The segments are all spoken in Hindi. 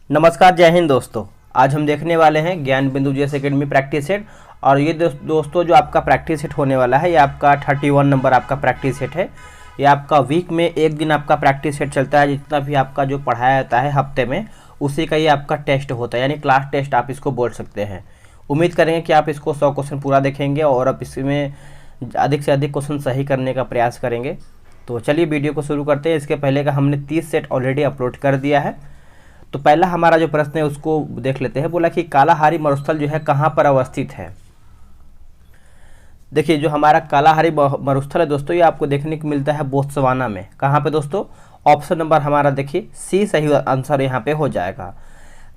नमस्कार, जय हिंद दोस्तों। आज हम देखने वाले हैं ज्ञान बिंदु जीएस एकेडमी प्रैक्टिस सेट। और ये दोस्तों जो आपका प्रैक्टिस सेट होने वाला है, ये आपका 31 नंबर आपका प्रैक्टिस सेट है। ये आपका वीक में एक दिन आपका प्रैक्टिस सेट चलता है। जितना भी आपका जो पढ़ाया जाता है हफ्ते में, उसी का ये आपका टेस्ट होता है, यानी क्लास टेस्ट आप इसको बोल सकते हैं। उम्मीद करेंगे कि आप इसको 100 क्वेश्चन पूरा देखेंगे और अब इसमें अधिक से अधिक क्वेश्चन सही करने का प्रयास करेंगे। तो चलिए वीडियो को शुरू करते हैं। इसके पहले का हमने 30 सेट ऑलरेडी अपलोड कर दिया है। तो पहला हमारा जो प्रश्न है उसको देख लेते हैं। बोला कि कालाहारी मरुस्थल जो है कहाँ पर अवस्थित है। देखिए, जो हमारा कालाहारी मरुस्थल है दोस्तों, ये आपको देखने को मिलता है बोत्सवाना में। कहाँ पे दोस्तों? ऑप्शन नंबर हमारा देखिए सी सही आंसर यहाँ पे हो जाएगा।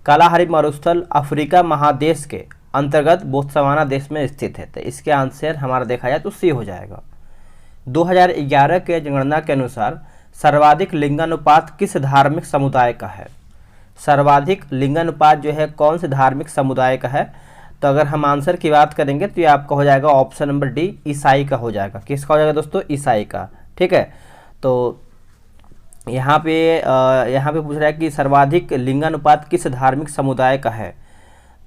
कालाहारी मरुस्थल अफ्रीका महादेश के अंतर्गत बोत्सवाना देश में स्थित है। तो इसके आंसर हमारा देखा जाए तो सी हो जाएगा। 2011 के जनगणना के अनुसार सर्वाधिक लिंगानुपात किस धार्मिक समुदाय का है? सर्वाधिक लिंगानुपात जो है कौन से धार्मिक समुदाय का है? तो अगर हम आंसर की बात करेंगे तो ये आपका हो जाएगा ऑप्शन नंबर डी, ईसाई का हो जाएगा। किसका हो जाएगा दोस्तों? ईसाई का। ठीक है, तो यहाँ पे पूछ रहा है कि सर्वाधिक लिंगानुपात किस धार्मिक समुदाय का है।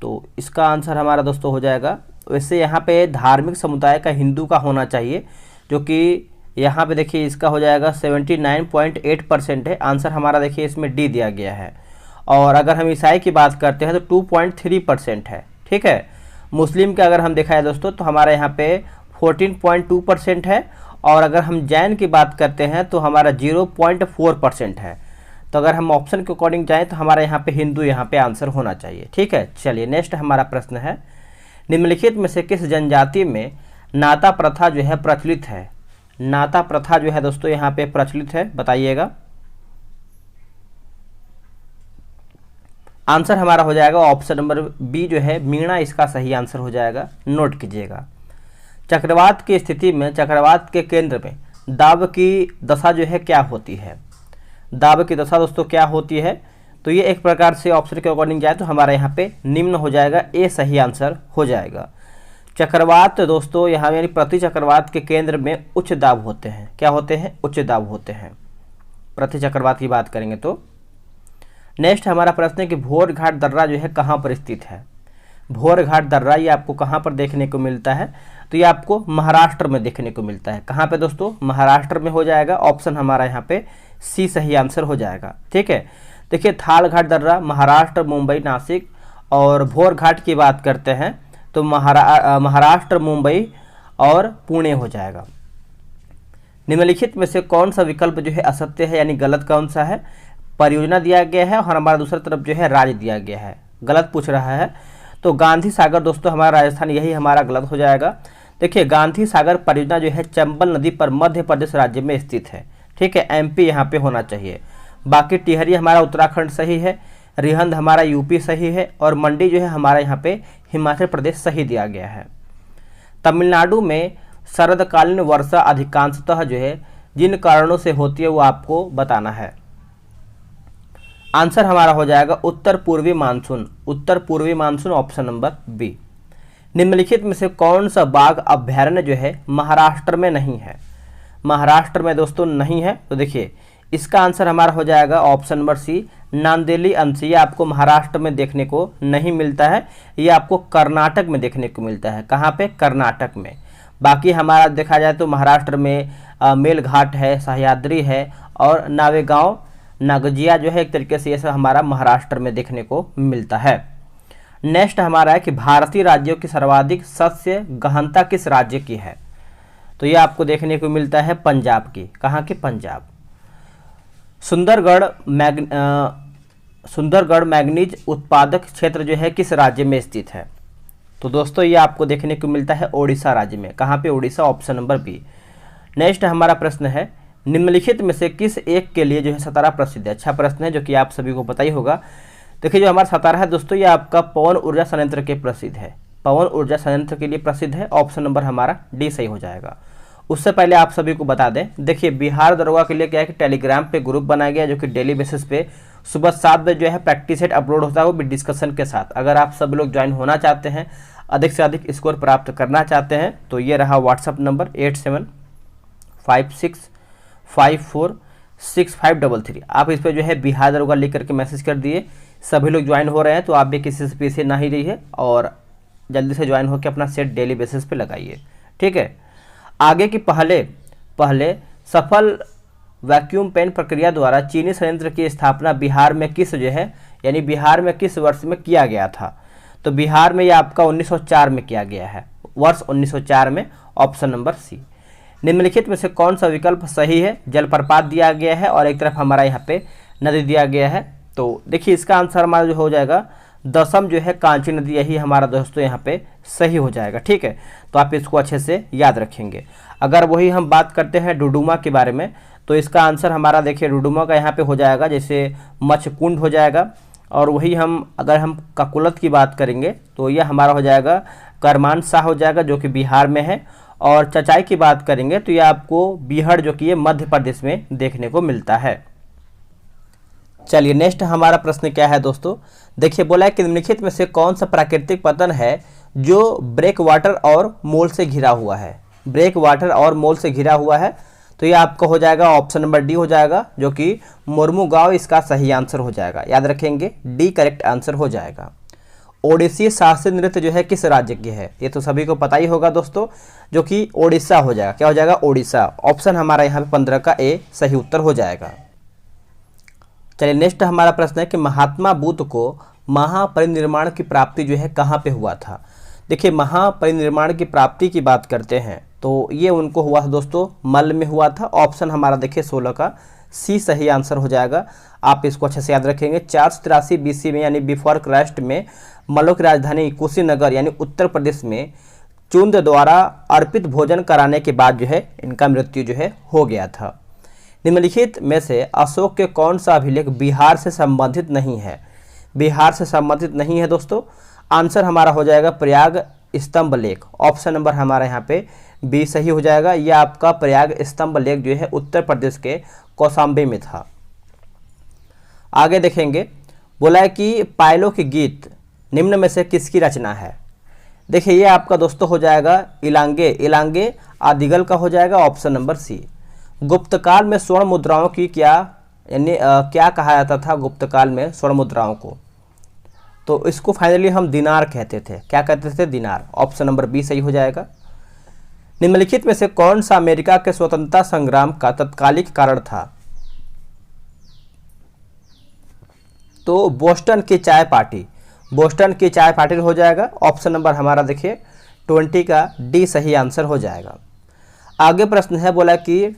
तो इसका आंसर हमारा दोस्तों हो जाएगा, वैसे यहाँ पे धार्मिक समुदाय का हिंदू का होना चाहिए, जो कि यहाँ पे देखिए इसका हो जाएगा 79.8% है। आंसर हमारा देखिए इसमें डी दिया गया है। और अगर हम ईसाई की बात करते हैं तो 2.3% है। ठीक है, मुस्लिम का अगर हम देखा है दोस्तों तो हमारा यहाँ पे 14.2% है। और अगर हम जैन की बात करते हैं तो हमारा 0.4% है। तो अगर हम ऑप्शन के अकॉर्डिंग जाएं तो हमारा यहाँ पे हिंदू यहाँ पे आंसर होना चाहिए। ठीक है, चलिए नेक्स्ट हमारा प्रश्न है, निम्नलिखित में से किस जनजाति में नाता प्रथा जो है प्रचलित है? नाता प्रथा जो है दोस्तों यहाँ पे प्रचलित है, बताइएगा। आंसर हमारा हो जाएगा ऑप्शन नंबर बी जो है मीणा, इसका सही आंसर हो जाएगा। नोट कीजिएगा। चक्रवात की स्थिति में चक्रवात के केंद्र में दाब की दशा जो है क्या होती है? दाब की दशा दोस्तों क्या होती है? तो ये एक प्रकार से ऑप्शन के अकॉर्डिंग जाए तो हमारा यहाँ पे निम्न हो जाएगा, ए सही आंसर हो जाएगा। चक्रवात दोस्तों यहाँ यानी प्रति चक्रवात के केंद्र में उच्च दाब होते हैं। क्या होते हैं? उच्च दाब होते हैं। प्रति चक्रवात की बात करेंगे तो नेक्स्ट हमारा प्रश्न है कि भोर घाट दर्रा जो है कहाँ पर स्थित है? भोर घाट दर्रा ये आपको कहाँ पर देखने को मिलता है? तो ये आपको महाराष्ट्र में देखने को मिलता है। कहाँ पे दोस्तों? महाराष्ट्र में हो जाएगा। ऑप्शन हमारा यहाँ पे सी सही आंसर हो जाएगा। ठीक है, देखिए थाल घाट दर्रा महाराष्ट्र, मुंबई, नासिक। और भोर घाट की बात करते हैं तो महाराष्ट्र, मुंबई और पुणे हो जाएगा। निम्नलिखित में से कौन सा विकल्प जो है असत्य है, यानी गलत कौन सा है? परियोजना दिया गया है और हमारा दूसरी तरफ जो है राज्य दिया गया है। गलत पूछ रहा है तो गांधी सागर दोस्तों हमारा राजस्थान, यही हमारा गलत हो जाएगा। देखिए गांधी सागर परियोजना जो है चंबल नदी पर मध्य प्रदेश राज्य में स्थित है। ठीक है, एमपी यहाँ पे होना चाहिए। बाकी टिहरी हमारा उत्तराखंड सही है, रिहंद हमारा यूपी सही है और मंडी जो है हमारा यहाँ पे हिमाचल प्रदेश सही दिया गया है। तमिलनाडु में शरदकालीन वर्षा अधिकांशतः जो है जिन कारणों से होती है वो आपको बताना है। आंसर हमारा हो जाएगा उत्तर पूर्वी मानसून। उत्तर पूर्वी मानसून ऑप्शन नंबर बी। निम्नलिखित में से कौन सा बाघ अभ्यारण्य जो है महाराष्ट्र में नहीं है? महाराष्ट्र में दोस्तों नहीं है। तो देखिए इसका आंसर हमारा हो जाएगा ऑप्शन नंबर सी, नांदेली अंश। ये आपको महाराष्ट्र में देखने को नहीं मिलता है, ये आपको कर्नाटक में देखने को मिलता है। कहाँ पे? कर्नाटक में। बाकी हमारा देखा जाए तो महाराष्ट्र में मेलघाट है, सह्याद्री है और नावेगांव, नागजिया जो है एक तरीके से ये सब हमारा महाराष्ट्र में देखने को मिलता है। नेक्स्ट हमारा है कि भारतीय राज्यों की सर्वाधिक सस्य गहनता किस राज्य की है? तो ये आपको देखने को मिलता है पंजाब की। कहाँ की? पंजाब। सुंदरगढ़ मैग्नीज उत्पादक क्षेत्र जो है किस राज्य में स्थित है? तो दोस्तों ये आपको देखने को मिलता है ओडिशा राज्य में। कहाँ पे? Odisha, option number B. Next हमारा प्रश्न है, निम्नलिखित में से किस एक के लिए जो है सतारा प्रसिद्ध है? अच्छा प्रश्न है जो कि आप सभी को पता ही होगा। देखिए जो हमारा सतारा है दोस्तों ये आपका पवन ऊर्जा संयंत्र के प्रसिद्ध है। पवन ऊर्जा संयंत्र के लिए प्रसिद्ध है। ऑप्शन नंबर हमारा डी सही हो जाएगा। उससे पहले आप सभी को बता दें, देखिए बिहार दरोगा के लिए क्या है कि टेलीग्राम पे ग्रुप बनाया गया, जो कि डेली बेसिस पे सुबह 7 बजे जो है प्रैक्टिस सेट अपलोड होता है, वो भी डिस्कशन के साथ। अगर आप सब लोग ज्वाइन होना चाहते हैं, अधिक से अधिक स्कोर प्राप्त करना चाहते हैं, तो ये रहा व्हाट्सअप नंबर 8756546533। आप इस पर जो है बिहार दरोगा लिख करके मैसेज कर दिए, सभी लोग ज्वाइन हो रहे हैं, तो आप भी किसी से पीछे ना ही रहिए और जल्दी से ज्वाइन होकर अपना सेट डेली बेसिस पे लगाइए। ठीक है, आगे की पहले सफल वैक्यूम पेन प्रक्रिया द्वारा चीनी संयंत्र की स्थापना बिहार में किस जो है यानी बिहार में किस वर्ष में किया गया था? तो बिहार में यह आपका 1904 में किया गया है, वर्ष 1904 में, ऑप्शन नंबर सी। निम्नलिखित में से कौन सा विकल्प सही है? जलप्रपात दिया गया है और एक तरफ हमारा यहाँ पे नदी दिया गया है। तो देखिए इसका आंसर हमारा जो हो जाएगा दसम जो है कांची नदी, यही हमारा दोस्तों यहाँ पे सही हो जाएगा। ठीक है, तो आप इसको अच्छे से याद रखेंगे। अगर वही हम बात करते हैं डुडुमा के बारे में, तो इसका आंसर हमारा देखिए डुडुमा का यहाँ पे हो जाएगा जैसे मच्छकुंड हो जाएगा। और वही अगर हम ककुलत की बात करेंगे तो यह हमारा हो जाएगा करमानशाह हो जाएगा, जो कि बिहार में है। और चचाई की बात करेंगे तो यह आपको बीहड़ जो कि ये मध्य प्रदेश में देखने को मिलता है। चलिए नेक्स्ट हमारा प्रश्न क्या है दोस्तों, देखिए बोला है कि निम्नलिखित में से कौन सा प्राकृतिक पतन है जो ब्रेक वाटर और मोल से घिरा हुआ है? ब्रेक वाटर और मोल से घिरा हुआ है, तो ये आपका हो जाएगा ऑप्शन नंबर डी हो जाएगा, जो कि मुर्मुगांव इसका सही आंसर हो जाएगा। याद रखेंगे डी करेक्ट आंसर हो जाएगा। ओडिसी शास्त्रीय नृत्य जो है किस राज्य की है? ये तो सभी को पता ही होगा दोस्तों, जो कि ओडिशा हो जाएगा। क्या हो जाएगा? ओडिशा। ऑप्शन हमारा यहाँ पे 15 का ए सही उत्तर हो जाएगा। चलिए नेक्स्ट हमारा प्रश्न है कि महात्मा बुद्ध को महापरिनिर्वाण की प्राप्ति जो है कहाँ पे हुआ था? देखिए महापरिनिर्वाण की प्राप्ति की बात करते हैं तो ये उनको हुआ था दोस्तों मल्ल में हुआ था। ऑप्शन हमारा देखिए 16 का सी सही आंसर हो जाएगा। आप इसको अच्छे से याद रखेंगे। 483 BC में यानी बिफोर क्राइस्ट में मल्लों की राजधानी कुशीनगर यानी उत्तर प्रदेश में चुंद द्वारा अर्पित भोजन कराने के बाद जो है इनका मृत्यु जो है हो गया था। निम्नलिखित में से अशोक के कौन सा अभिलेख बिहार से संबंधित नहीं है? बिहार से संबंधित नहीं है दोस्तों, आंसर हमारा हो जाएगा प्रयाग स्तंभ लेख। ऑप्शन नंबर हमारा यहाँ पे बी सही हो जाएगा। यह आपका प्रयाग स्तंभ लेख जो है उत्तर प्रदेश के कौशाम्बी में था। आगे देखेंगे, बोला है कि पायलों के गीत निम्न में से किसकी रचना है? देखिए ये आपका दोस्तों हो जाएगा इलांगे आदिगल का हो जाएगा। ऑप्शन नंबर सी। गुप्तकाल में स्वर्ण मुद्राओं की क्या कहा जाता था? गुप्तकाल में स्वर्ण मुद्राओं को, तो इसको फाइनली हम दिनार कहते थे। क्या कहते थे? दिनार। ऑप्शन नंबर बी सही हो जाएगा। निम्नलिखित में से कौन सा अमेरिका के स्वतंत्रता संग्राम का तत्कालिक कारण था? तो बोस्टन की चाय पार्टी हो जाएगा। ऑप्शन नंबर हमारा देखिए 20 का डी सही आंसर हो जाएगा। आगे प्रश्न है, बोला कि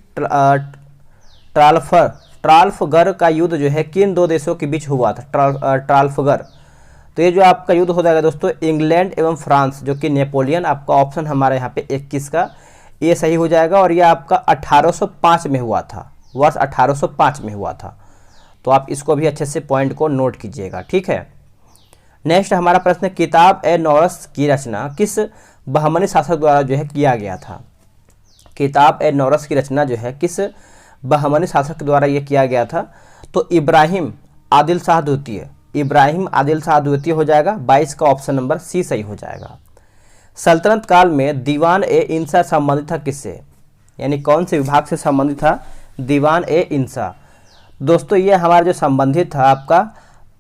ट्राफलगर का युद्ध जो है किन दो देशों के बीच हुआ था? ट्राफलगर, तो ये जो आपका युद्ध हो जाएगा दोस्तों इंग्लैंड एवं फ्रांस, जो कि नेपोलियन। आपका ऑप्शन हमारे यहाँ पे 21 का ये सही हो जाएगा। और ये आपका 1805 में हुआ था, वर्ष 1805 में हुआ था। तो आप इसको भी अच्छे से पॉइंट को नोट कीजिएगा। ठीक है, नेक्स्ट हमारा प्रश्न, किताब ए नौरस की रचना किस बहमनी शासक द्वारा जो है किया गया था? किताब ए नौरस की रचना जो है किस बहमनी शासक द्वारा ये किया गया था? तो इब्राहिम आदिल शाह द्वितीय हो जाएगा। 22 का ऑप्शन नंबर सी सही हो जाएगा। सल्तनत काल में दीवान ए इंसा संबंधित था किससे? यानी कौन से विभाग से संबंधित था दीवान ए इंसा? दोस्तों ये हमारा जो संबंधित था आपका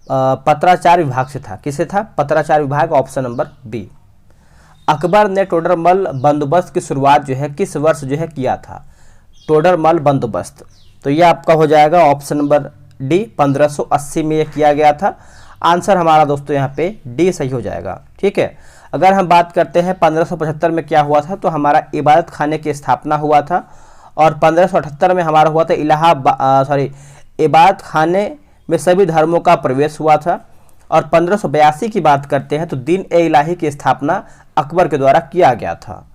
पत्राचार विभाग से था। किससे था? पत्राचार विभाग। Option number B. अकबर ने टोडरमल बंदोबस्त की शुरुआत जो है किस वर्ष जो है किया था? टोडरमल बंदोबस्त, तो ये आपका हो जाएगा ऑप्शन नंबर डी 1580 में यह किया गया था। आंसर हमारा दोस्तों यहाँ पे डी सही हो जाएगा। ठीक है, अगर हम बात करते हैं 1575 में क्या हुआ था, तो हमारा इबादत खाने की स्थापना हुआ था। और 1578 में हमारा हुआ था इबादत खाने में सभी धर्मों का प्रवेश हुआ था। और 1582 की बात करते हैं तो दिन ए इलाही की स्थापना अकबर के द्वारा किया गया था।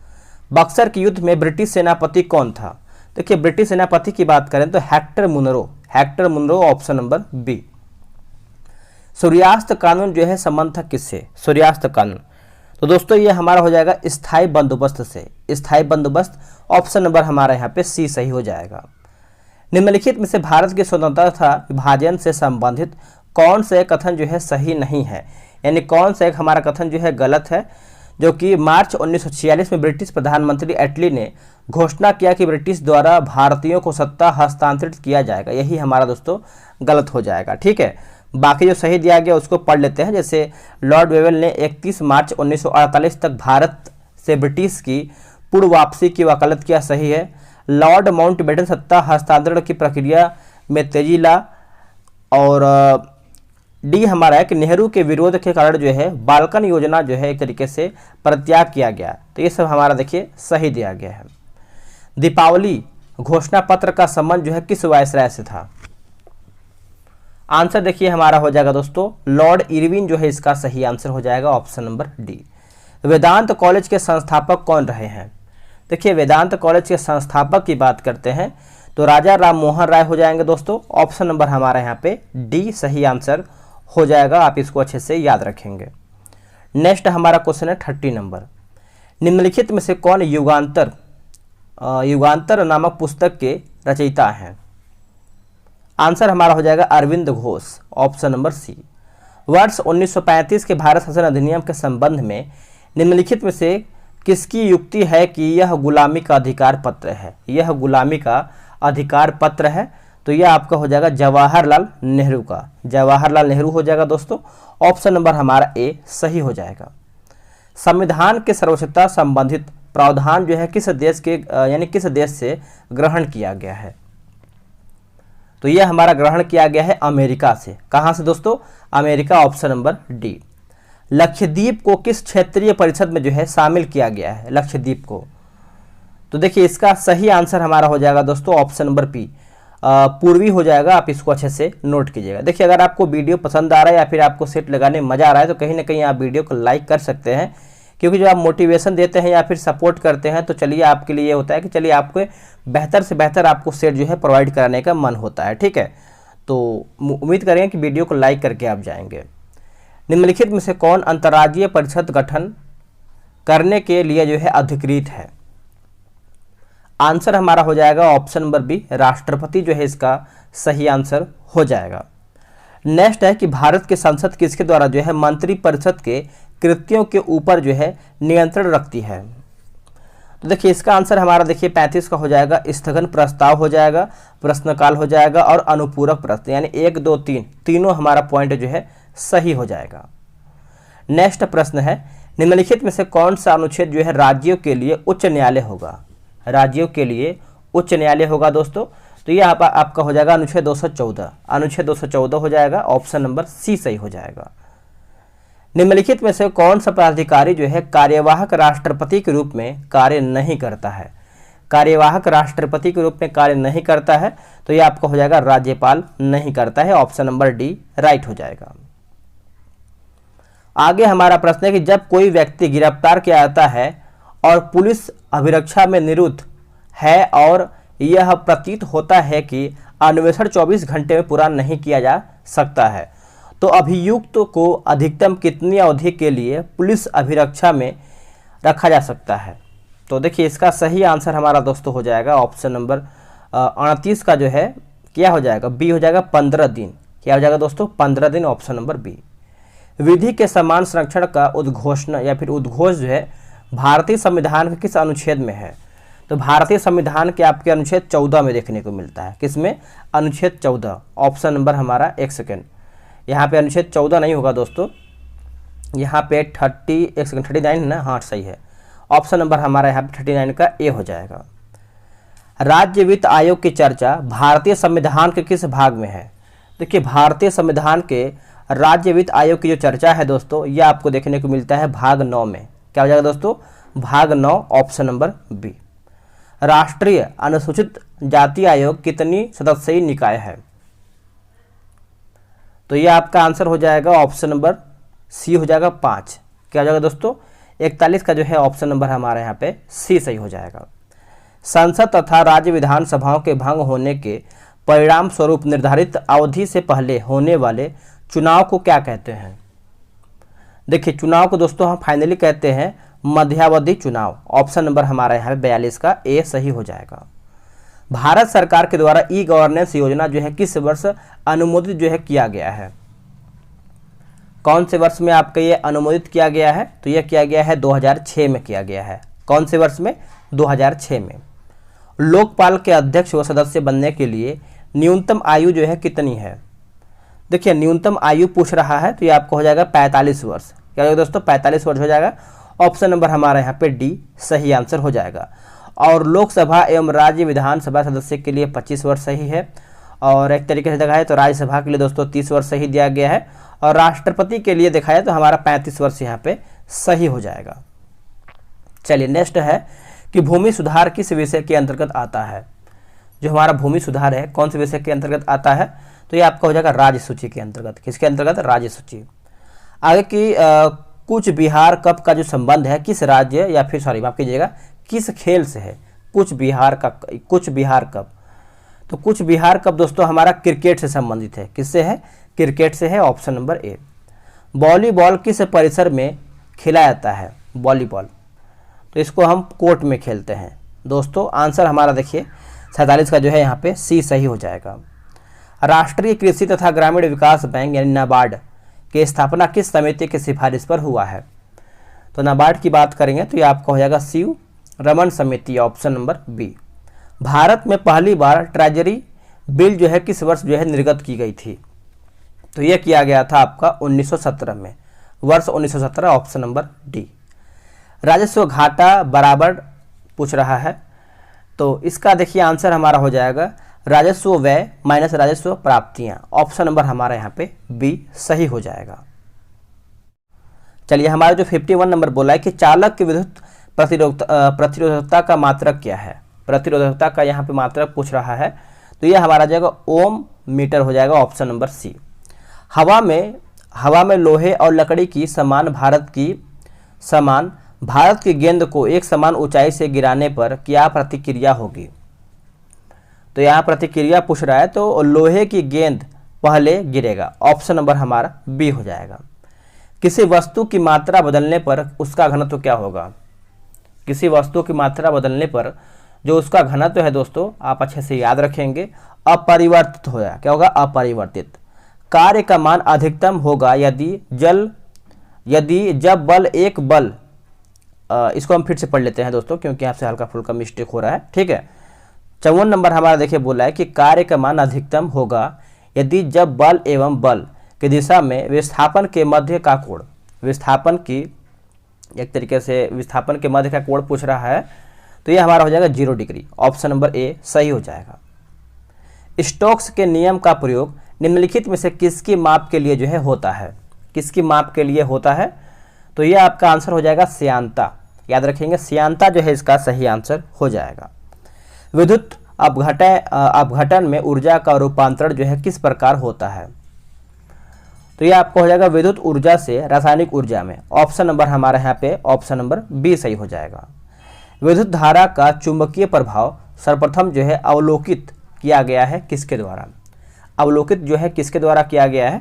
बक्सर के युद्ध में ब्रिटिश सेनापति कौन था? देखिए ब्रिटिश सेनापति की बात करें तो Hector Munro. Option number B. सूर्यास्त कानून जो है संबंध था किससे? सूर्यास्त कानून, तो दोस्तों ये हमारा हो जाएगा स्थायी बंदोबस्त से। स्थायी बंदोबस्त, ऑप्शन नंबर हमारा यहाँ पे सी सही हो जाएगा। निम्नलिखित में से भारत के स्वतंत्रता विभाजन से संबंधित कौन से कथन जो है सही नहीं है? यानी कौन सा एक हमारा कथन जो है गलत है? जो कि मार्च 1946 में ब्रिटिश प्रधानमंत्री एटली ने घोषणा किया कि ब्रिटिश द्वारा भारतीयों को सत्ता हस्तांतरित किया जाएगा। यही हमारा दोस्तों गलत हो जाएगा। ठीक है, बाकी जो सही दिया गया उसको पढ़ लेते हैं। जैसे लॉर्ड वेवेल ने 31 मार्च 1948 तक भारत से ब्रिटिश की पूर्व वापसी की वकालत किया, सही है। लॉर्ड माउंटबेटन सत्ता हस्तांतरण की प्रक्रिया में तेजी ला। और डी हमारा है कि नेहरू के विरोध के कारण जो है बाल्कन योजना जो है एक तरीके से परित्याग किया गया। तो ये सब हमारा देखिए सही दिया गया है। दीपावली घोषणा पत्र का संबंध जो है किस वायसराय से था? आंसर देखिए हमारा हो जाएगा दोस्तों लॉर्ड इरविन जो है इसका सही आंसर हो जाएगा ऑप्शन नंबर डी। वेदांत कॉलेज के संस्थापक कौन रहे हैं? देखिए वेदांत कॉलेज के संस्थापक की बात करते हैं तो राजा राम मोहन राय हो जाएंगे दोस्तों। ऑप्शन नंबर हमारा यहाँ पे डी सही आंसर हो जाएगा, आप इसको अच्छे से याद रखेंगे। नेक्स्ट हमारा क्वेश्चन है 30 नंबर। निम्नलिखित में से कौन युगांतर नामक पुस्तक के रचयिता हैं? आंसर हमारा हो जाएगा Arvind Ghosh, option number C. वर्ष 1935 के भारत शासन अधिनियम के संबंध में निम्नलिखित में से किसकी युक्ति है कि यह गुलामी का अधिकार पत्र है? यह गुलामी का अधिकार पत्र है, तो यह आपका हो जाएगा जवाहरलाल नेहरू का, जवाहरलाल नेहरू हो जाएगा दोस्तों। ऑप्शन नंबर हमारा ए सही हो जाएगा। संविधान के सर्वोच्चता संबंधित प्रावधान जो है किस देश के यानी किस देश से ग्रहण किया गया है? तो यह हमारा ग्रहण किया गया है अमेरिका से। कहां से दोस्तों? America, option number D. Lakshadweep को किस क्षेत्रीय परिषद में जो है शामिल किया गया है? लक्षद्वीप को, तो देखिए इसका सही आंसर हमारा हो जाएगा दोस्तों ऑप्शन नंबर पी, पूर्वी हो जाएगा। आप इसको अच्छे से नोट कीजिएगा। देखिए अगर आपको वीडियो पसंद आ रहा है या फिर आपको सेट लगाने में मजा आ रहा है तो कहीं ना कहीं आप वीडियो को लाइक कर सकते हैं, क्योंकि जब आप मोटिवेशन देते हैं या फिर सपोर्ट करते हैं तो चलिए आपके लिए ये होता है कि चलिए आपको बेहतर से बेहतर आपको सेट जो है प्रोवाइड कराने का मन होता है, ठीक है। तो उम्मीद करेंगे कि वीडियो को लाइक करके आप जाएंगे। निम्नलिखित में से कौन अंतर्राज्यीय परिषद गठन करने के लिए जो है अधिकृत है? आंसर हमारा हो जाएगा ऑप्शन नंबर बी, राष्ट्रपति जो है इसका सही आंसर हो जाएगा। नेक्स्ट है कि भारत के संसद किसके द्वारा जो है मंत्री परिषद के कृत्यों के ऊपर जो है नियंत्रण रखती है? तो देखिए इसका आंसर हमारा देखिए 35 का हो जाएगा। स्थगन प्रस्ताव हो जाएगा, प्रश्नकाल हो जाएगा और अनुपूरक प्रश्न, यानी 1 2 3 तीनों हमारा पॉइंट जो है सही हो जाएगा। नेक्स्ट प्रश्न है निम्नलिखित में से कौन सा अनुच्छेद जो है राज्यों के लिए उच्च न्यायालय होगा? राज्यों के लिए उच्च न्यायालय होगा दोस्तों, तो ये आपका हो जाएगा अनुच्छेद 214, अनुच्छेद 214 हो जाएगा। ऑप्शन नंबर सी सही हो जाएगा। निम्नलिखित में से कौन सा पदाधिकारी जो है कार्यवाहक राष्ट्रपति के रूप में कार्य नहीं करता है? कार्यवाहक राष्ट्रपति के रूप में कार्य नहीं करता है, तो ये आपका हो जाएगा राज्यपाल नहीं करता है। ऑप्शन नंबर डी राइट हो जाएगा। आगे हमारा प्रश्न है कि जब कोई व्यक्ति गिरफ्तार किया जाता है और पुलिस अभिरक्षा में निरुद्ध है और यह प्रतीत होता है कि अन्वेषण 24 घंटे में पूरा नहीं किया जा सकता है, तो अभियुक्त को अधिकतम कितनी अवधि के लिए पुलिस अभिरक्षा में रखा जा सकता है? तो देखिए इसका सही आंसर हमारा दोस्तों हो जाएगा ऑप्शन नंबर 29 का जो है क्या हो जाएगा, बी हो जाएगा 15 दिन। क्या हो जाएगा दोस्तों? 15 दिन, ऑप्शन नंबर बी। विधि के समान संरक्षण का उद्घोषणा या फिर उद्घोष जो है भारतीय संविधान के किस अनुच्छेद में है? तो भारतीय संविधान के आपके अनुच्छेद 14 में देखने को मिलता है। किसमें? अनुच्छेद 14। ऑप्शन नंबर हमारा, एक सेकेंड, यहाँ पे अनुच्छेद 14 नहीं होगा दोस्तों, यहाँ पे 39 ना, हाँ सही है। ऑप्शन नंबर हमारा यहाँ पे 39 का ए हो जाएगा। राज्य वित्त आयोग की चर्चा भारतीय संविधान के किस भाग में है? देखिए भारतीय संविधान के राज्य वित्त आयोग की जो चर्चा है दोस्तों, यह आपको देखने को मिलता है भाग 9 में। क्या हो जाएगा दोस्तों? भाग 9, ऑप्शन नंबर बी। राष्ट्रीय अनुसूचित जाति आयोग कितनी सदस्यीय निकाय है? तो यह आपका आंसर हो जाएगा ऑप्शन नंबर सी हो जाएगा 5। क्या हो जाएगा दोस्तों? 41 का जो है ऑप्शन नंबर हमारे यहाँ पे सी सही हो जाएगा। संसद तथा राज्य विधानसभाओं के भंग होने के परिणाम स्वरूप निर्धारित अवधि से पहले होने वाले चुनाव को क्या कहते हैं? देखिए चुनाव को दोस्तों हम फाइनली कहते हैं मध्यावधि चुनाव। ऑप्शन नंबर हमारा यहाँ पे 42 का ए सही हो जाएगा। भारत सरकार के द्वारा ई गवर्नेंस योजना जो है किस वर्ष अनुमोदित जो है किया गया है? कौन से वर्ष में आपका ये अनुमोदित किया गया है? तो यह किया गया है 2006 में किया गया है। कौन से वर्ष में? 2006 में। लोकपाल के अध्यक्ष व सदस्य बनने के लिए न्यूनतम आयु जो है कितनी है? देखिए न्यूनतम आयु पूछ रहा है, तो ये आपको हो जाएगा 45 वर्ष। क्या होगा दोस्तों, 45 वर्ष हो जाएगा। ऑप्शन नंबर हमारा यहाँ पे डी सही आंसर हो जाएगा। और लोकसभा एवं राज्य विधानसभा सदस्य के लिए 25 वर्ष सही है। और एक तरीके से देखा है तो राज्यसभा के लिए दोस्तों 30 वर्ष सही दिया गया है। और राष्ट्रपति के लिए देखा है तो हमारा 35 वर्ष यहाँ पे सही हो जाएगा। चलिए नेक्स्ट है कि भूमि सुधार किस विषय के अंतर्गत आता है। जो हमारा भूमि सुधार है कौन से विषय के अंतर्गत आता है, तो ये आपका हो जाएगा राज्य सूची के अंतर्गत। किसके अंतर्गत, राज्य सूची। आगे की कूच बिहार कप का जो संबंध है किस राज्य या फिर सॉरी माफ कीजिएगा किस खेल से है। कूच बिहार कप, तो कूच बिहार कप दोस्तों हमारा क्रिकेट से संबंधित है। किससे है, क्रिकेट से है। Option number A. वॉलीबॉल किस परिसर में खेला जाता है, वॉलीबॉल, तो इसको हम कोर्ट में खेलते हैं दोस्तों। आंसर हमारा देखिए 47 का जो है यहाँ पे सी सही हो जाएगा। राष्ट्रीय कृषि तथा ग्रामीण विकास बैंक यानी नाबार्ड की स्थापना किस समिति की सिफारिश पर हुआ है। तो नाबार्ड की बात करेंगे तो ये आपका हो जाएगा शिव रमन समिति। Option number B. भारत में पहली बार ट्रेजरी बिल जो है किस वर्ष जो है निर्गत की गई थी, तो यह किया गया था आपका 1917 में, वर्ष 1917। Option number D. राजस्व घाटा बराबर पूछ रहा है, तो इसका देखिए आंसर हमारा हो जाएगा राजस्व व्यय माइनस राजस्व प्राप्तियां। ऑप्शन नंबर हमारा यहाँ पे बी सही हो जाएगा। चलिए हमारा जो 51 नंबर बोला है कि चालक की विद्युत प्रतिरोधकता का मात्रक क्या है। प्रतिरोधकता का यहाँ पे मात्रक पूछ रहा है, तो यह हमारा जाएगा ओम मीटर हो जाएगा। Option number C. हवा में लोहे और लकड़ी की भारत की गेंद को एक समान ऊंचाई से गिराने पर क्या प्रतिक्रिया होगी। तो यहाँ प्रतिक्रिया पूछ रहा है, तो लोहे की गेंद पहले गिरेगा। ऑप्शन नंबर हमारा बी हो जाएगा। किसी वस्तु की मात्रा बदलने पर उसका घनत्व क्या होगा। किसी वस्तु की मात्रा बदलने पर जो उसका घनत्व है दोस्तों, आप अच्छे से याद रखेंगे, अपरिवर्तित होगा। क्या होगा, अपरिवर्तित। कार्य का मान अधिकतम होगा यदि जब बल एक बल, इसको हम फिर से पढ़ लेते हैं दोस्तों क्योंकि आपसे हल्का फुल्का मिस्टेक हो रहा है, ठीक है। 54 नंबर हमारा देखिए बोला है कि कार्य का मान अधिकतम होगा यदि जब बल एवं बल की दिशा में विस्थापन के मध्य का कोण, विस्थापन के मध्य का कोण पूछ रहा है, तो ये हमारा हो जाएगा 0 डिग्री। ऑप्शन नंबर ए सही हो जाएगा। स्टोक्स के नियम का प्रयोग निम्नलिखित में से किसकी माप के लिए जो है होता है। किसकी माप के लिए होता है, तो ये आपका आंसर हो जाएगा श्यानता। याद रखेंगे श्यानता जो है इसका सही आंसर हो जाएगा। विद्युत अपघटन में ऊर्जा का रूपांतरण जो है किस प्रकार होता है, तो ये आपको हो जाएगा विद्युत ऊर्जा से रासायनिक ऊर्जा में। ऑप्शन नंबर हमारे यहाँ पे ऑप्शन नंबर बी सही हो जाएगा। विद्युत धारा का चुंबकीय प्रभाव सर्वप्रथम जो है अवलोकित किया गया है किसके द्वारा। अवलोकित जो है किसके द्वारा किया गया है,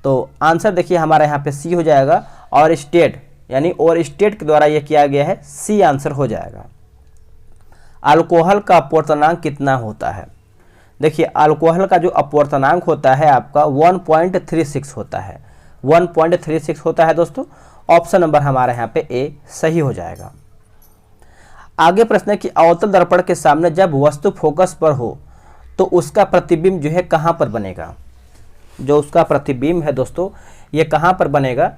तो आंसर देखिए हमारे यहाँ पे सी हो जाएगा। और स्टेट के द्वारा यह किया गया है, सी आंसर हो जाएगा। अल्कोहल का अपवर्तनांक कितना होता है। देखिए अल्कोहल का जो अपवर्तनांक होता है आपका 1.36 होता है। 1.36 होता है दोस्तों। ऑप्शन नंबर हमारे यहाँ पे ए सही हो जाएगा। आगे प्रश्न है कि अवतल दर्पण के सामने जब वस्तु फोकस पर हो तो उसका प्रतिबिंब जो है कहाँ पर बनेगा। जो उसका प्रतिबिंब है दोस्तों ये कहाँ पर बनेगा,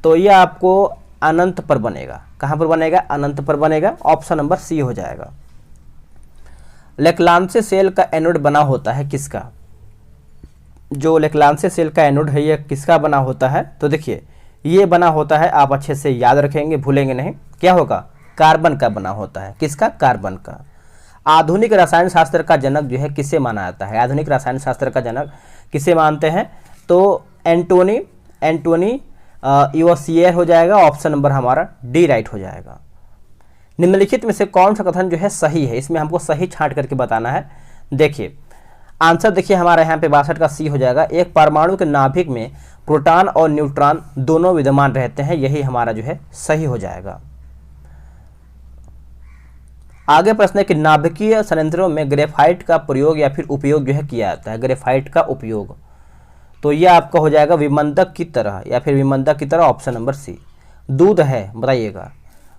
तो ये आपको अनंत पर बनेगा। कहाँ पर बनेगा, अनंत पर बनेगा। ऑप्शन नंबर सी हो जाएगा। लेक्लांसे सेल का एनोड बना होता है किसका। जो लेक्लांसे सेल का एनोड है ये किसका बना होता है, तो देखिए ये बना होता है, आप अच्छे से याद रखेंगे, भूलेंगे नहीं। क्या होगा, कार्बन का बना होता है। किसका, कार्बन का। आधुनिक रसायन शास्त्र का जनक जो है किसे माना जाता है। आधुनिक रसायन शास्त्र का जनक किसे मानते हैं, तो एंटोनी इवोसियर हो जाएगा। ऑप्शन नंबर हमारा डी राइट हो जाएगा। निम्नलिखित में से कौन सा कथन जो है सही है, इसमें हमको सही छांट करके बताना है। देखिए आंसर देखिए हमारा यहाँ पे 62 का सी हो जाएगा। एक परमाणु के नाभिक में प्रोटॉन और न्यूट्रॉन दोनों विद्यमान रहते हैं, यही हमारा जो है सही हो जाएगा। आगे प्रश्न है कि नाभिकीय संयंत्रों में ग्रेफाइट का प्रयोग या फिर उपयोग जो है किया जाता है। ग्रेफाइट का उपयोग, तो यह आपका हो जाएगा विमंदक की तरह या फिर विमंदक की तरह। Option number C. दूध है, बताइएगा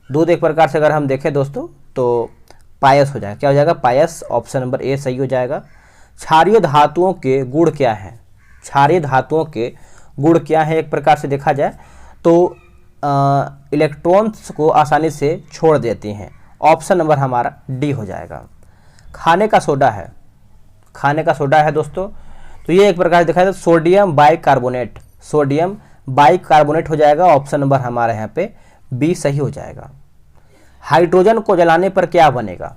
दूध एक प्रकार से अगर हम देखें दोस्तों तो पायस हो जाएगा। क्या हो जाएगा, पायस। ऑप्शन नंबर ए सही हो जाएगा। क्षारीय धातुओं के गुण क्या है। क्षारीय धातुओं के गुण क्या है एक प्रकार से देखा जाए तो इलेक्ट्रॉन्स को आसानी से छोड़ देती हैं। ऑप्शन नंबर हमारा डी हो जाएगा। खाने का सोडा है, खाने का सोडा है दोस्तों, तो ये एक प्रकार से देखा जाए तो सोडियम बाइकार्बोनेट, सोडियम बाइकार्बोनेट हो जाएगा। ऑप्शन नंबर हमारे यहाँ पे बी सही हो जाएगा। हाइड्रोजन को जलाने पर क्या बनेगा?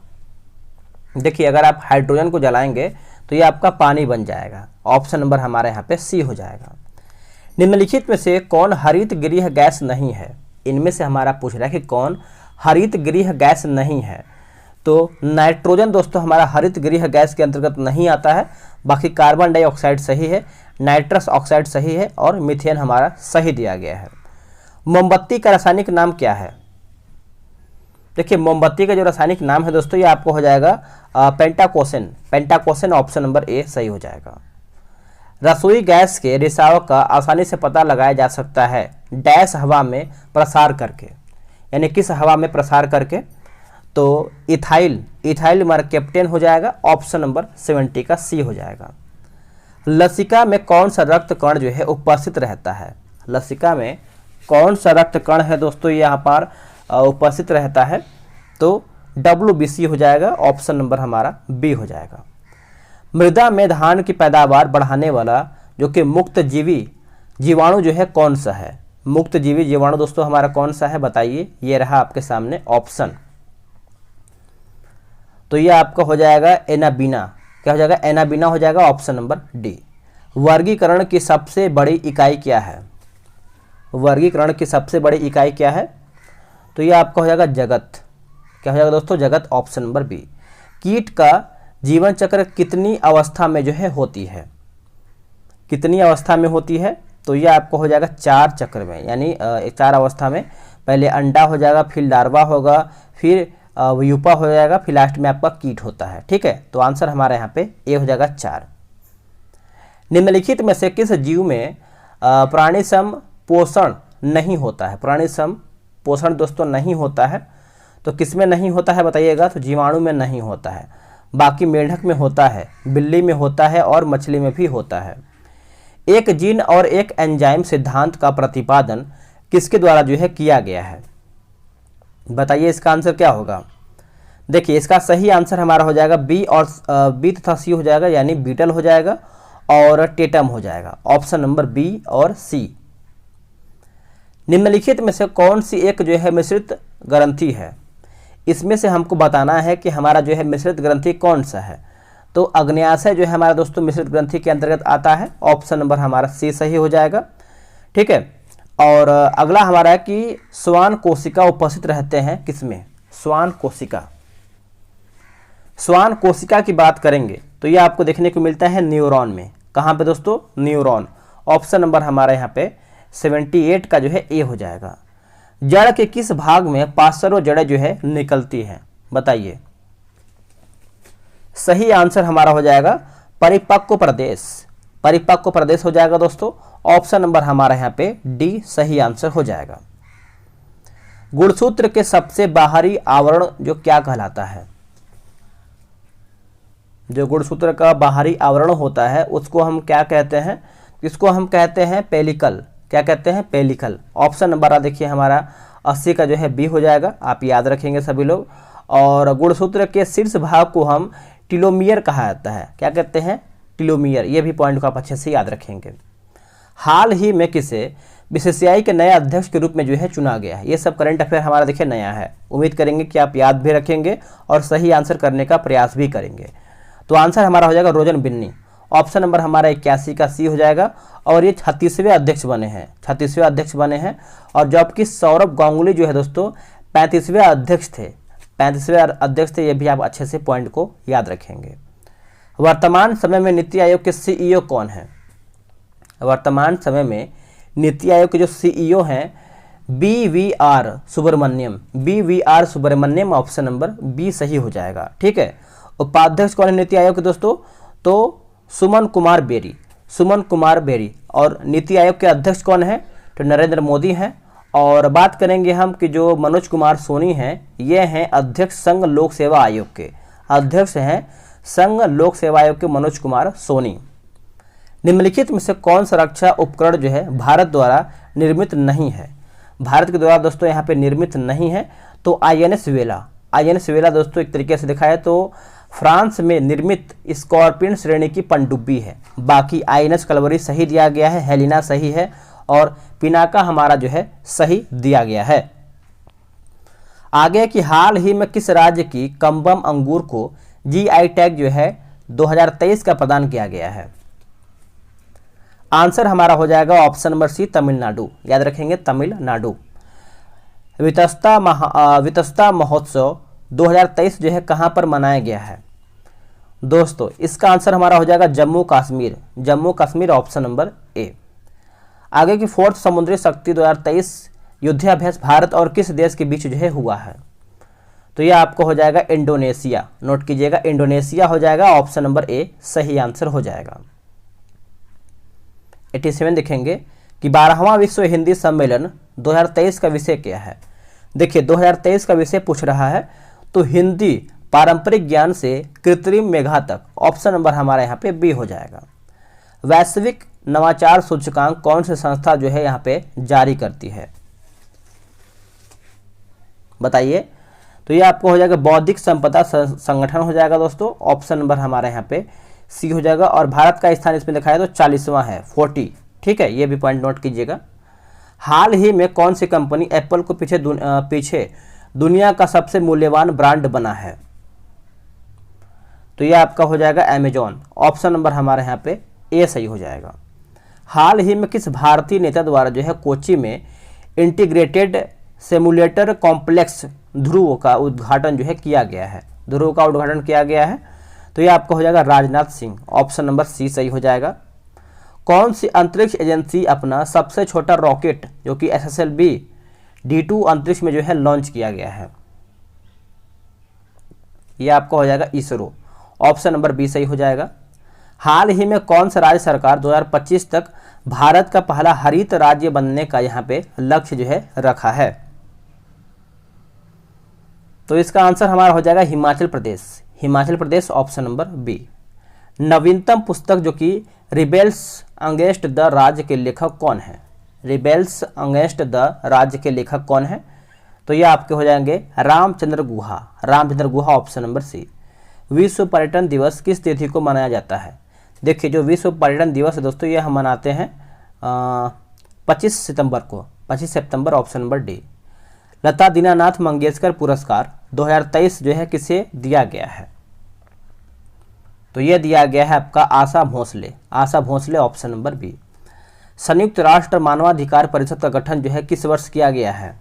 देखिए अगर आप हाइड्रोजन को जलाएंगे तो ये आपका पानी बन जाएगा। ऑप्शन नंबर हमारे यहाँ पे सी हो जाएगा। निम्नलिखित में से कौन हरित गृह गैस नहीं है? इनमें से हमारा पूछ रहा है कि कौन हरित गृह गैस नहीं है। तो नाइट्रोजन दोस्तों हमारा हरित गृह गैस के अंतर्गत नहीं आता है। बाकी कार्बन डाइऑक्साइड सही है, नाइट्रस ऑक्साइड सही है और मीथेन हमारा सही दिया गया है। मोमबत्ती का रासायनिक नाम क्या है? देखिए मोमबत्ती का जो रासायनिक नाम है दोस्तों ये आपको हो जाएगा पेंटाकोसेन, पेंटाकोसेन। ऑप्शन नंबर ए सही हो जाएगा। रसोई गैस के रिसाव का आसानी से पता लगाया जा सकता है डैश हवा में प्रसार करके, यानी किस हवा में प्रसार करके? तो इथाइल, इथाइल मरकेप्टेन हो जाएगा। ऑप्शन नंबर 70 का सी हो जाएगा। लसिका में कौन सा रक्त कण जो है उपस्थित रहता है? लसिका में कौन सा रक्त कण है दोस्तों यहाँ पर उपस्थित रहता है? तो WBC हो जाएगा। ऑप्शन नंबर हमारा बी हो जाएगा। मृदा में धान की पैदावार बढ़ाने वाला जो कि मुक्त जीवी जीवाणु जो है कौन सा है? मुक्त जीवी जीवाणु दोस्तों हमारा कौन सा है बताइए? ये रहा आपके सामने ऑप्शन। तो ये आपका हो जाएगा एनाबीना। क्या हो जाएगा? एनाबीना हो जाएगा। Option number D. वर्गीकरण की सबसे बड़ी इकाई क्या है? वर्गीकरण की सबसे बड़ी इकाई क्या है? तो ये आपका हो जाएगा जगत। क्या हो जाएगा दोस्तों? जगत। Option number B. कीट का जीवन चक्र कितनी अवस्था में जो है होती है? कितनी अवस्था में होती है? तो ये आपको हो जाएगा 4 चक्र में, यानी 4 अवस्था में। पहले अंडा हो जाएगा, फिर लार्वा होगा, फिर व्यूपा हो जाएगा, फिर लास्ट में आपका कीट होता है। ठीक है, तो आंसर हमारे यहाँ पे ए हो जाएगा 4। निम्नलिखित में से किस जीव में प्राणी सम पोषण नहीं होता है? प्राणी सम पोषण दोस्तों नहीं होता है। तो किस में नहीं होता है बताइएगा? तो जीवाणु में नहीं होता है, बाकी मेंढक में होता है, बिल्ली में होता है और मछली में भी होता है। एक जीन और एक एंजाइम सिद्धांत का प्रतिपादन किसके द्वारा जो है किया गया है? बताइए इसका आंसर क्या होगा? देखिए इसका सही आंसर हमारा हो जाएगा बी और बी तथा सी हो जाएगा, यानी बीटल हो जाएगा और टेटम हो जाएगा। ऑप्शन नंबर बी और सी। निम्नलिखित में से कौन सी एक जो है मिश्रित ग्रंथि है? इसमें से हमको बताना है कि हमारा जो है मिश्रित ग्रंथि कौन सा है। तो अग्न्याशय जो है हमारा दोस्तों मिश्रित ग्रंथि के अंतर्गत आता है। ऑप्शन नंबर हमारा सी सही हो जाएगा। ठीक है, और अगला हमारा है कि श्वान कोशिका उपस्थित रहते हैं किसमें? श्वान कोशिका। श्वान कोशिका की बात करेंगे तो ये आपको देखने को मिलता है न्यूरॉन में। कहाँ पे दोस्तों? न्यूरॉन। ऑप्शन नंबर हमारे यहाँ पे 78 का जो है ए हो जाएगा। जड़ के किस भाग में पार्श्व जड़ें जो है निकलती हैं? बताइए। सही आंसर हमारा हो जाएगा परिपक्व प्रदेश। परिपक्व प्रदेश हो जाएगा दोस्तों। ऑप्शन नंबर हमारा यहाँ पे डी सही आंसर हो जाएगा। गुणसूत्र के सबसे बाहरी आवरण जो क्या कहलाता है? जो गुणसूत्र का बाहरी आवरण होता है उसको हम क्या कहते हैं? इसको हम कहते हैं पेलिकल। क्या कहते हैं? पेलिकल। ऑप्शन नंबर देखिए हमारा 80 का जो है बी हो जाएगा। आप याद रखेंगे सभी लोग। और गुणसूत्र के शीर्ष भाग को हम टीलोमियर कहा जाता है। क्या कहते हैं? टीलोमियर। ये भी पॉइंट को आप अच्छे से याद रखेंगे। हाल ही में किसे बीसीसीआई के नए अध्यक्ष के रूप में जो है चुना गया है? ये सब करंट अफेयर हमारा देखिए नया है। उम्मीद करेंगे कि आप याद भी रखेंगे और सही आंसर करने का प्रयास भी करेंगे। तो आंसर हमारा हो जाएगा रोजन बिन्नी। ऑप्शन नंबर हमारा 81 का सी हो जाएगा। और ये 36वें अध्यक्ष बने हैं, 36वें अध्यक्ष बने हैं। और जबकि सौरभ गांगुली जो है दोस्तों 35वें अध्यक्ष थे, 35वें अध्यक्ष थे। ये भी आप अच्छे से पॉइंट को याद रखेंगे। वर्तमान समय में नीति आयोग के सीईओ कौन है? वर्तमान समय में नीति आयोग के जो सीईओ हैं BVR Subrahmanyam, BVR Subrahmanyam. Option number B सही हो जाएगा। ठीक है, उपाध्यक्ष कौन है नीति आयोग के दोस्तों? तो सुमन कुमार बेरी, सुमन कुमार बेरी। और नीति आयोग के अध्यक्ष कौन है? तो नरेंद्र मोदी हैं। और बात करेंगे हम कि जो मनोज कुमार सोनी हैं, ये हैं अध्यक्ष संघ लोक सेवा आयोग के, अध्यक्ष हैं संघ लोक सेवा आयोग के मनोज कुमार सोनी। निम्नलिखित में से कौन सा रक्षा उपकरण जो है भारत द्वारा निर्मित नहीं है? भारत के द्वारा दोस्तों यहाँ पे निर्मित नहीं है तो INS वेला। INS वेला दोस्तों एक तरीके से देखा है तो फ्रांस में निर्मित स्कॉर्पियन श्रेणी की पनडुब्बी है। बाकी INS कलवरी सही दिया गया है, हेलिना सही है और पिनाका हमारा जो है सही दिया गया है। आगे कि हाल ही में किस राज्य की कम्बम अंगूर को GI टैग जो है 2023 का प्रदान किया गया है? आंसर हमारा हो जाएगा ऑप्शन नंबर सी, तमिलनाडु। याद रखेंगे तमिलनाडु। वितस्ता महोत्सव 2023 जो है कहाँ पर मनाया गया है? दोस्तों इसका आंसर हमारा हो जाएगा Jammu Kashmir. Jammu Kashmir option number A. आगे की फोर्थ समुद्री शक्ति 2023 युद्धाभ्यास भारत और किस देश के बीच जो है हुआ है? तो यह आपको हो जाएगा इंडोनेशिया। नोट कीजिएगा इंडोनेशिया हो जाएगा ऑप्शन नंबर ए सही आंसर हो जाएगा। 87 देखेंगे कि 12वां विश्व हिंदी सम्मेलन 2023 का विषय क्या है? देखिए 2023 का विषय पूछ रहा है तो हिंदी पारंपरिक ज्ञान से कृत्रिम मेघा तक, ऑप्शन नंबर हमारा यहाँ पे बी हो जाएगा। वैश्विक नवाचार सूचकांक कौन सी संस्था जो है यहाँ पे जारी करती है? बताइए। तो ये आपको हो जाएगा बौद्धिक संपदा संगठन हो जाएगा दोस्तों, ऑप्शन नंबर हमारे यहाँ पे सी हो जाएगा। और भारत का स्थान इसमें दिखाया तो 40वां है, 40। ठीक है, ये भी पॉइंट नोट कीजिएगा। हाल ही में कौन सी कंपनी एप्पल को पीछे दुनिया का सबसे मूल्यवान ब्रांड बना है? तो ये आपका हो जाएगा अमेजॉन। ऑप्शन नंबर हमारे यहाँ पे ए सही हो जाएगा। हाल ही में किस भारतीय नेता द्वारा जो है कोच्चि में इंटीग्रेटेड सिमुलेटर कॉम्प्लेक्स ध्रुव का उद्घाटन जो है किया गया है? ध्रुव का उद्घाटन किया गया है तो ये आपका हो जाएगा Rajnath Singh. Option number C सही हो जाएगा। कौन सी अंतरिक्ष एजेंसी अपना सबसे छोटा रॉकेट जो कि SSLV D2 अंतरिक्ष में जो है लॉन्च किया गया है? ये आपका हो जाएगा इसरो। ऑप्शन नंबर बी सही हो जाएगा। हाल ही में कौन सा राज्य सरकार 2025 तक भारत का पहला हरित राज्य बनने का यहाँ पे लक्ष्य जो है रखा है? तो इसका आंसर हमारा हो जाएगा Himachal Pradesh. Himachal Pradesh option number B. नवीनतम पुस्तक जो कि रिबेल्स अगेंस्ट द राज्य के लेखक कौन है? रिबेल्स अगेंस्ट द राज्य के लेखक कौन है? तो ये आपके हो जाएंगे रामचंद्र गुहा। रामचंद्र गुहा ऑप्शन नंबर सी। विश्व पर्यटन दिवस किस तिथि को मनाया जाता है? देखिए जो विश्व पर्यटन दिवस है दोस्तों ये हम मनाते हैं 25 सितंबर को, 25 सितंबर ऑप्शन नंबर डी। लता दीनानाथ मंगेशकर पुरस्कार 2023 जो है किसे दिया गया है? तो यह दिया गया है आपका Asha Bhosle. Asha Bhosle option number B. संयुक्त राष्ट्र मानवाधिकार परिषद का गठन जो है किस वर्ष किया गया है?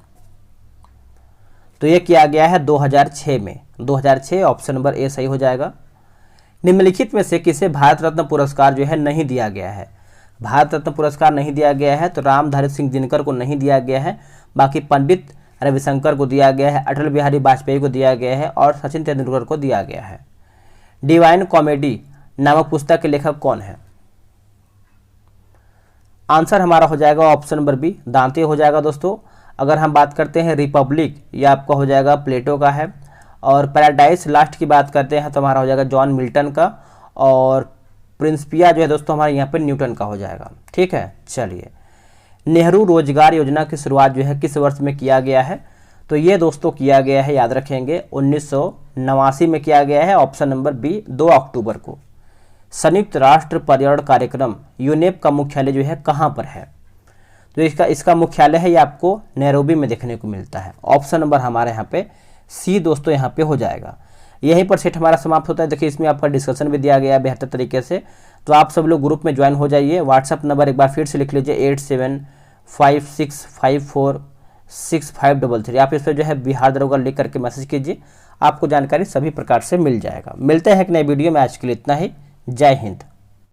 तो यह किया गया है 2006 में। 2006 ऑप्शन नंबर ए सही हो जाएगा। निम्नलिखित में से किसे भारत रत्न पुरस्कार जो है नहीं दिया गया है? भारत रत्न पुरस्कार नहीं दिया गया है तो रामधारी सिंह दिनकर को नहीं दिया गया है। बाकी पंडित रविशंकर को दिया गया है, अटल बिहारी वाजपेयी को दिया गया है और सचिन तेंदुलकर को दिया गया है। डिवाइन कॉमेडी नामक पुस्तक के लेखक कौन है? आंसर हमारा हो जाएगा ऑप्शन नंबर बी, दांते हो जाएगा दोस्तों। अगर हम बात करते हैं रिपब्लिक, ये आपका हो जाएगा प्लेटो का है। और पैराडाइज लास्ट की बात करते हैं तो हमारा हो जाएगा जॉन मिल्टन का। और प्रिंसिपिया जो है दोस्तों हमारे यहाँ पे न्यूटन का हो जाएगा। ठीक है, चलिए। नेहरू रोजगार योजना की शुरुआत जो है किस वर्ष में किया गया है? तो ये दोस्तों किया गया है, याद रखेंगे 1989 में किया गया है। ऑप्शन नंबर बी 2 अक्टूबर को। संयुक्त राष्ट्र पर्यावरण कार्यक्रम यूनेप का मुख्यालय जो है कहाँ पर है? तो इसका मुख्यालय है ये आपको नैरोबी में देखने को मिलता है। ऑप्शन नंबर हमारे यहाँ पे सी दोस्तों यहाँ पे हो जाएगा। यहीं पर सेट हमारा समाप्त होता है। देखिए इसमें आपका डिस्कशन भी दिया गया है बेहतर तरीके से। तो आप सब लोग ग्रुप में ज्वाइन हो जाइए। व्हाट्सअप नंबर एक बार फिर से लिख लीजिए 8756546533। आप इस पर जो है बिहार दरोगा लिख करके मैसेज कीजिए, आपको जानकारी सभी प्रकार से मिल जाएगा। मिलते हैं एक नए वीडियो में, आज के लिए इतना ही। जय हिंद।